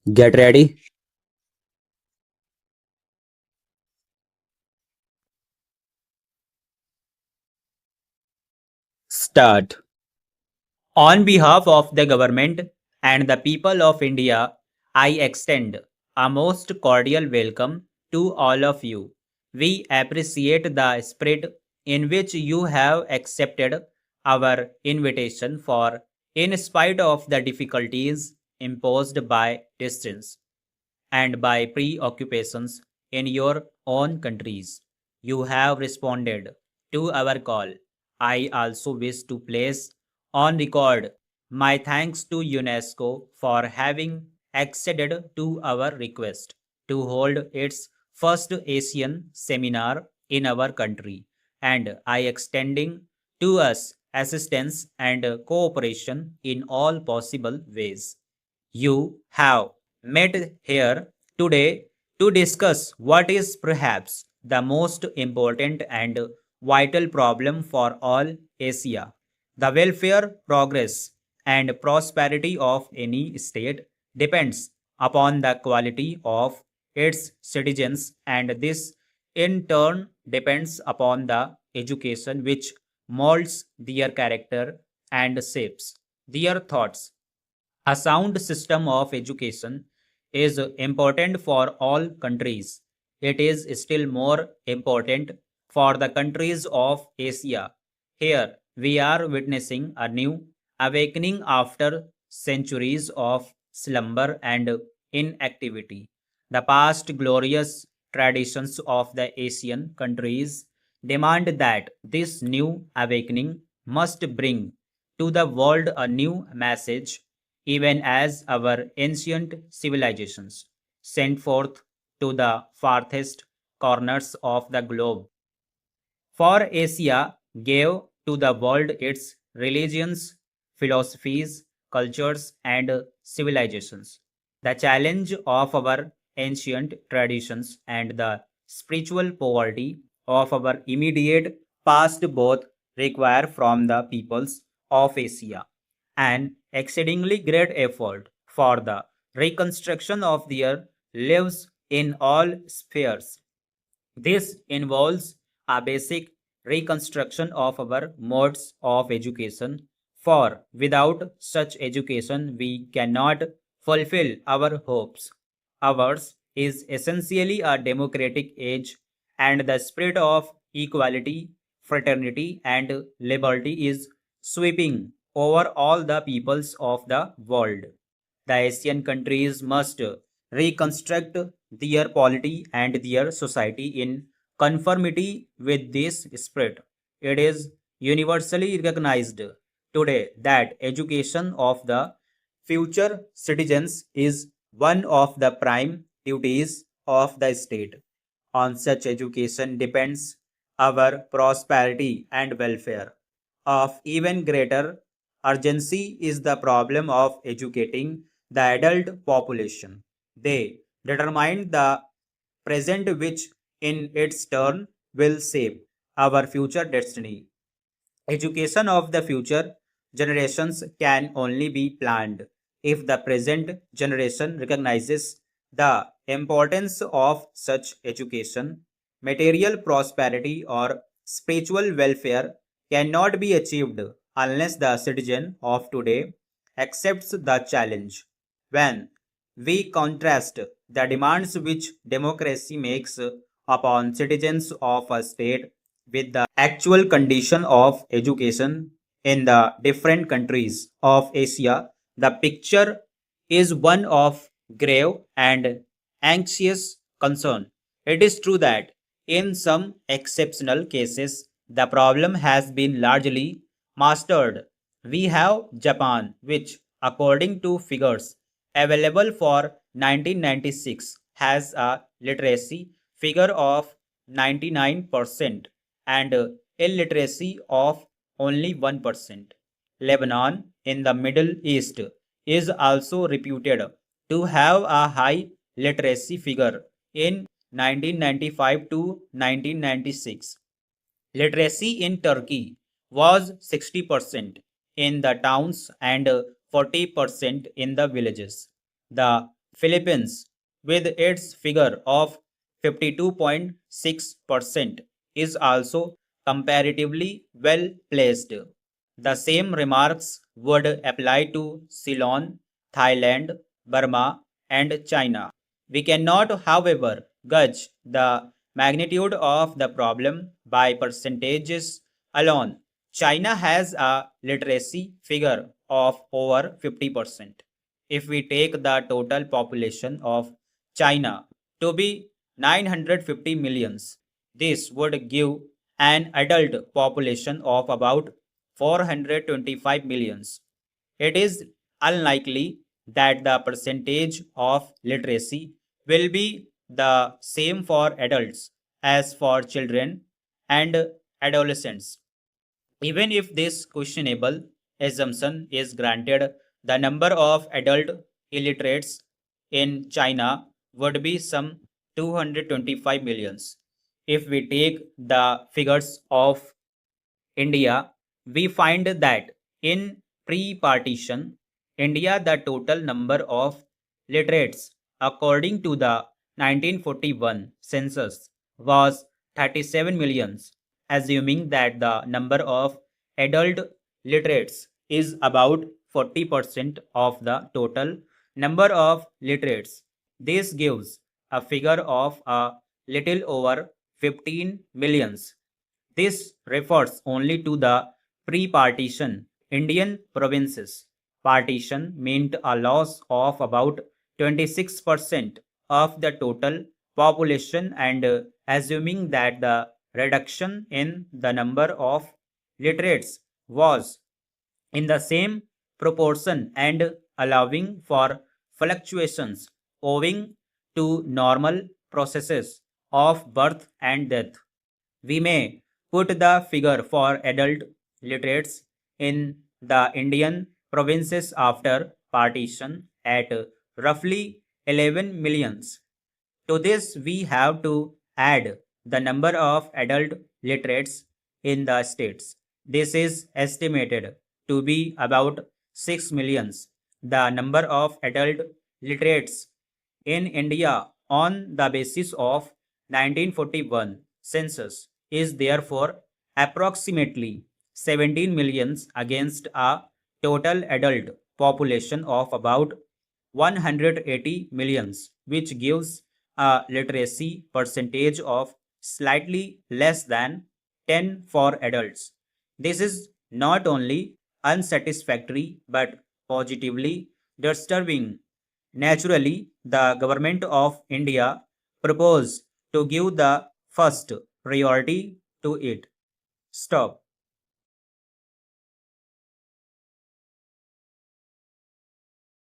Get ready. Start. On behalf of the government and the people of India, I extend a most cordial welcome to all of you. We appreciate the spirit in which you have accepted our invitation for, in spite of the difficulties imposed by distance and by preoccupations in your own countries. You have responded to our call. I also wish to place on record my thanks to UNESCO for having acceded to our request to hold its first Asian seminar in our country, and I extending to us assistance and cooperation in all possible ways. You have met here today to discuss what is perhaps the most important and vital problem for all Asia. The welfare, progress, and prosperity of any state depends upon the quality of its citizens, and this in turn depends upon the education which molds their character and shapes their thoughts. A sound system of education is important for all countries. It is still more important for the countries of Asia. Here, we are witnessing a new awakening after centuries of slumber and inactivity. The past glorious traditions of the Asian countries demand that this new awakening must bring to the world a new message, even as our ancient civilizations sent forth to the farthest corners of the globe. For Asia gave to the world its religions, philosophies, cultures, and civilizations. The challenge of our ancient traditions and the spiritual poverty of our immediate past both require from the peoples of Asia an exceedingly great effort for the reconstruction of their lives in all spheres. This involves a basic reconstruction of our modes of education, for without such education we cannot fulfill our hopes. Ours is essentially a democratic age, and the spirit of equality, fraternity, and liberty is sweeping over all the peoples of the world. The Asian countries must reconstruct their polity and their society in conformity with this spirit. It is universally recognized today that education of the future citizens is one of the prime duties of the state. On such education depends our prosperity and welfare. Of even greater urgency is the problem of educating the adult population. They determine the present, which in its turn will shape our future destiny. Education of the future generations can only be planned if the present generation recognizes the importance of such education. Material prosperity or spiritual welfare cannot be achieved unless the citizen of today accepts the challenge. When we contrast the demands which democracy makes upon citizens of a state with the actual condition of education in the different countries of Asia, the picture is one of grave and anxious concern. It is true that in some exceptional cases, the problem has been largely mastered. We have Japan, which, according to figures available for 1996, has a literacy figure of 99% and illiteracy of only 1%. Lebanon in the Middle East is also reputed to have a high literacy figure in 1995 to 1996. Literacy in Turkey was 60% in the towns and 40% in the villages. The Philippines, with its figure of 52.6%, is also comparatively well placed. The same remarks would apply to Ceylon, Thailand, Burma, and China. We cannot, however, gauge the magnitude of the problem by percentages alone. China has a literacy figure of over 50%. If we take the total population of China to be 950 millions, this would give an adult population of about 425 millions. It is unlikely that the percentage of literacy will be the same for adults as for children and adolescents. Even if this questionable assumption is granted, the number of adult illiterates in China would be some 225 millions. If we take the figures of India, we find that in pre-partition India, the total number of literates according to the 1941 census was 37 millions, assuming that the number of adult literates is about 40% of the total number of literates. This gives a figure of a little over 15 millions. This refers only to the pre-partition Indian provinces. Partition meant a loss of about 26% of the total population, and assuming that the reduction in the number of literates was in the same proportion and allowing for fluctuations owing to normal processes of birth and death. We may put the figure for adult literates in the Indian provinces after partition at roughly 11 millions. To this, we have to add the number of adult literates in the states. This is estimated to be about 6 millions. The number of adult literates in India on the basis of 1941 census is therefore approximately 17 millions against a total adult population of about 180 millions, which gives a literacy percentage of slightly less than 10 for adults. This is not only unsatisfactory but positively disturbing. Naturally, the government of India proposed to give the first priority to it. Stop.